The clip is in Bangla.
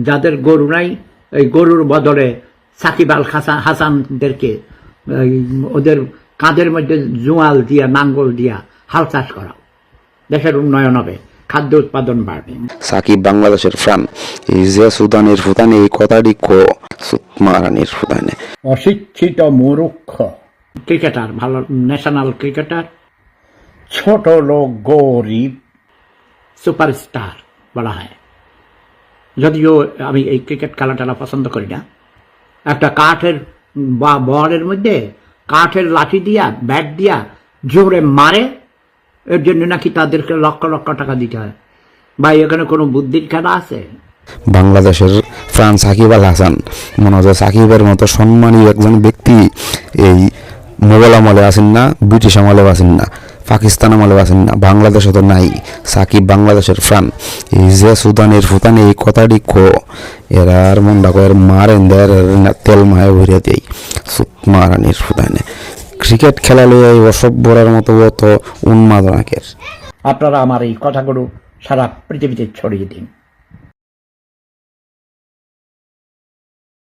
যাদের গরু নাই এই গরুর বদলে সাকিব আল হাসানদেরকে ওদের কাঁধের মধ্যে জোয়াল দিয়া নাঙ্গল দিয়া হাল চাষ করাও, দেশের উন্নয়ন হবে, খাদ্য উৎপাদন বাড়বে। সাকিব বাংলাদেশের প্রাণ, এই যে সুদানের ফুতানে এই কথাটি সুতমারানির ফুতানে। অশিক্ষিত মূর্খ ক্রিকেটার, ভালো ন্যাশনাল ক্রিকেটার, ছোট লোক, গরিব, সুপারস্টার বলা হয়। যদিও আমি এই ক্রিকেট খেলাটা পছন্দ করি না। একটা কাঠের বা বলের মধ্যে কাঠের লাঠি দিয়া ব্যাট দিয়া জোরে মারে, এর জন্য নাকি তাদেরকে লক্ষ লক্ষ টাকা দিতে হয়। ভাই এখানে কোনো বুদ্ধির খেলা আছে? বাংলাদেশের প্রাণ সাকিব আল হাসান, মনে হয় সাকিবের মতো সম্মানী একজন ব্যক্তি এই মোগল আমলে আছেন না, ব্রিটিশ আমলেও আছেন না, পাকিস্তান আমলেও আছেন না, বাংলাদেশে তো নাই। সাকিব বাংলাদেশের প্রাণ, এই যে সুদানের ফুতানে এই কথাটি এরা আর মন ডাকো এর মারেন দেয় তেল মায়ে ভরিয়া দেয় সুতমারানির ফুতানে। ক্রিকেট খেলা লইয়া এই অসভ্যরার মতো অত উন্মাদনাকের। আপনারা আমার এই কথাগুলো সারা পৃথিবীতে ছড়িয়ে দিন।